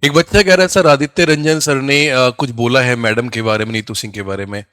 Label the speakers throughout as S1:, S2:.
S1: एक बच्चा कह रहा है सर आदित्य रंजन सर ने कुछ बोला है मैडम के बारे में, नीतू सिंह के बारे में।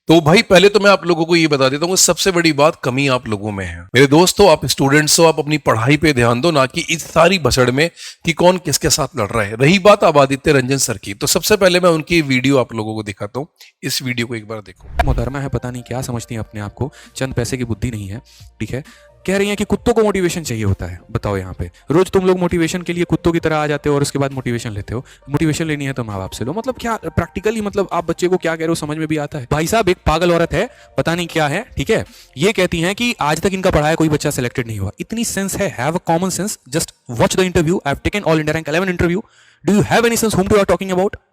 S1: तो भाई पहले तो मैं आप लोगों को ये बता देता हूँ कि सबसे बड़ी बात कमी आप लोगों में है। मेरे दोस्तों, आप स्टूडेंट्स हो, आप अपनी पढ़ाई पे ध्यान दो, ना कि इस सारी भसड़ में कि कौन किसके साथ लड़ रहा है। रही बात अब आदित्य रंजन सर की, तो सबसे पहले मैं उनकी वीडियो आप लोगों को दिखाता हूँ। इस वीडियो को एक बार देखो।
S2: मोहतरमा है, पता नहीं क्या समझती हैं अपने आप को, चंद पैसे की बुद्धि नहीं है, ठीक है। कह रही हैं कि कुत्तों को मोटिवेशन चाहिए होता है। बताओ, यहाँ पे रोज तुम लोग मोटिवेशन के लिए कुत्तों की तरह आ जाते हो और उसके बाद मोटिवेशन लेते हो। मोटिवेशन लेनी है तो माँ बाप से लो। मतलब क्या प्रैक्टिकली, मतलब आप बच्चे को क्या कह रहे हो समझ में भी आता है। भाई साहब, एक पागल औरत है, पता नहीं क्या है, ठीक है। ये कहती हैं कि आज तक इनका पढ़ाया कोई बच्चा सिलेक्टेड नहीं हुआ। इतनी सेंस है, have a common sense, just watch the interview. I have taken all India rank 11 interview. Do you have any sense whom you are talking about?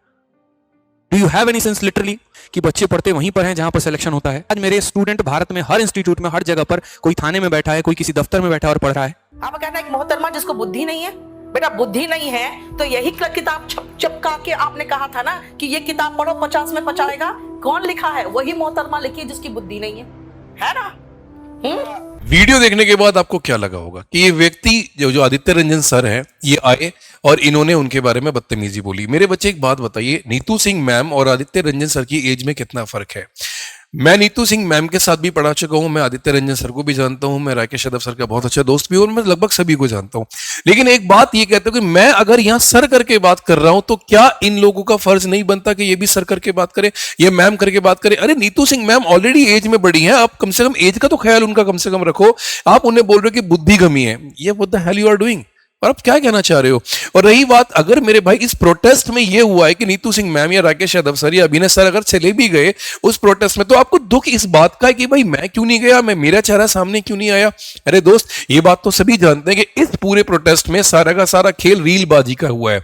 S2: Do you have any sense literally कि बच्चे पढ़ते वहीं पर हैं जहां पर selection होता है। आज मेरे स्टूडेंट भारत में हर इंस्टीट्यूट में, हर जगह पर, कोई थाने में बैठा है, कोई किसी दफ्तर में बैठा है और पढ़ रहा है।
S3: आप कहना है कि मोहतरमा जिसको बुद्धि नहीं है, बेटा बुद्धि नहीं है तो यही किताब चपका के आपने कहा था ना कि ये किताब पढ़ो 50 में पचाएगा। कौन लिखा है? वही मोहतरमा लिखी है जिसकी बुद्धि नहीं है ना।
S1: वीडियो देखने के बाद आपको क्या लगा होगा कि ये व्यक्ति जो आदित्य रंजन सर है, ये आए और इन्होंने उनके बारे में बदतमीजी बोली। मेरे बच्चे एक बात बताइए, नीतू सिंह मैम और आदित्य रंजन सर की एज में कितना फर्क है? मैं नीतू सिंह मैम के साथ भी पढ़ा चुका हूं, मैं आदित्य रंजन सर को भी जानता हूं, मैं राकेश यादव सर का बहुत अच्छा दोस्त भी हूं और मैं लगभग सभी को जानता हूं। लेकिन एक बात ये कहता हूं कि मैं अगर यहां सर करके बात कर रहा हूं तो क्या इन लोगों का फर्ज नहीं बनता कि ये भी सर करके बात करे, ये मैम करके बात करे? अरे Neetu Singh ma'am already age में बड़ी हैं, आप कम से कम एज का तो ख्याल उनका कम से कम रखो। आप उन्हें बोल रहे हो कि बुद्धि कमी है। ये what the hell you are doing? और आप क्या कहना चाह रहे हो? और रही बात, अगर मेरे भाई इस प्रोटेस्ट में ये हुआ है कि नीतू सिंह मैम या राकेश यादव सर या अभिनय सर अगर चले भी गए उस प्रोटेस्ट में, तो आपको दुख इस बात का है कि भाई मैं क्यों नहीं गया, मैं मेरा चेहरा सामने क्यों नहीं आया? अरे दोस्त, ये बात तो सभी जानते हैं कि इस पूरे प्रोटेस्ट में सारा का सारा खेल रीलबाजी का हुआ है।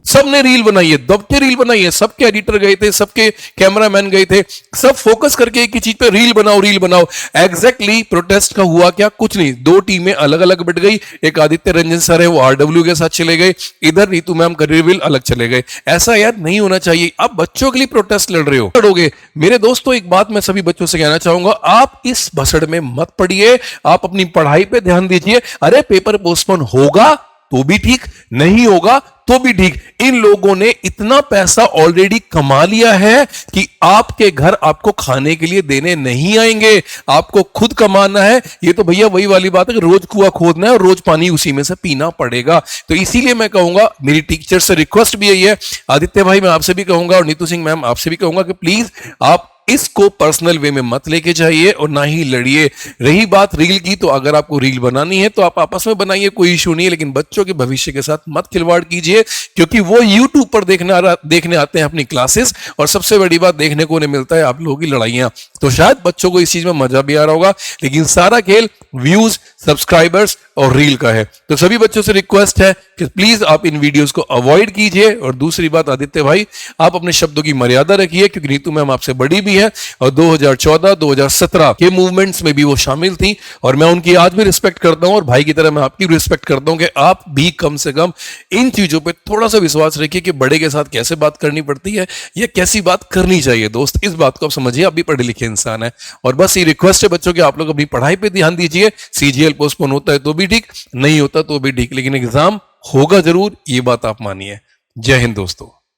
S1: सबने रील बनाई है, दबके रील बनाई है, सबके एडिटर गए थे, सबके कैमरामैन गए थे, सब फोकस करके एक ही चीज पे रील बनाओ रील बनाओ। एग्जैक्टली प्रोटेस्ट का हुआ क्या? कुछ नहीं। दो टीमें अलग अलग बट गई। एक आदित्य रंजन सर है, वो आरडब्ल्यू के साथ चले गए, इधर नीतू मैम करियर विल अलग चले गए। ऐसा यार नहीं होना चाहिए। आप बच्चों के लिए प्रोटेस्ट लड़ रहे हो, लड़ोगे। मेरे दोस्तों, एक बात मैं सभी बच्चों से कहना चाहूंगा, आप इस भसड़ में मत पड़िए, आप अपनी पढ़ाई पे ध्यान दीजिए। अरे पेपर पोस्टपोन होगा तो भी ठीक, नहीं होगा तो भी ठीक। इन लोगों ने इतना पैसा ऑलरेडी कमा लिया है कि आपके घर आपको खाने के लिए देने नहीं आएंगे, आपको खुद कमाना है। ये तो भैया वही वाली बात है कि रोज कुआं खोदना है और रोज पानी उसी में से पीना पड़ेगा। तो इसीलिए मैं कहूंगा, मेरी टीचर से रिक्वेस्ट भी यही है, आदित्य भाई मैं आपसे भी कहूंगा और नीतू सिंह मैम आपसे भी कहूंगा कि प्लीज आप इसको पर्सनल वे में मत लेके जाइए और ना ही लड़िए। रही बात रील की, तो अगर आपको रील बनानी है तो आप आपस में बनाइए, कोई इशू नहीं है, लेकिन बच्चों के भविष्य के साथ मत खिलवाड़ कीजिए, क्योंकि वो यूट्यूब पर देखने आते हैं अपनी क्लासेस, और सबसे बड़ी बात देखने को उन्हें मिलता है आप लोगों की लड़ाइयां। तो शायद बच्चों को इस चीज में मजा भी आ रहा होगा, लेकिन सारा खेल व्यूज, सब्सक्राइबर्स और रील का है। तो सभी बच्चों से रिक्वेस्ट है कि प्लीज आप इन वीडियोस को अवॉइड कीजिए। और दूसरी बात, आदित्य भाई आप अपने शब्दों की मर्यादा रखिए, क्योंकि नीतू मैम आपसे बड़ी भी है और 2014-2017 के मूवमेंट्स में भी वो शामिल थी, और मैं उनकी आज भी रिस्पेक्ट करता हूं और भाई की तरह मैं आपकी रिस्पेक्ट करता हूं कि आप भी कम से कम इन चीजों पे थोड़ा सा विश्वास रखिए कि बड़े के साथ कैसे बात करनी पड़ती है या कैसी बात करनी चाहिए। दोस्त, इस बात को आप समझिए, आप भी पढ़े लिखे इंसान है। और बस ये रिक्वेस्ट है बच्चों की, आप लोग अपनी पढ़ाई पे ध्यान दीजिए। सीजीएल पोस्टपोन होता है तो भी ठीक, नहीं होता तो भी ठीक, लेकिन एग्जाम होगा जरूर, ये बात आप मानिए। जय हिंद दोस्तों।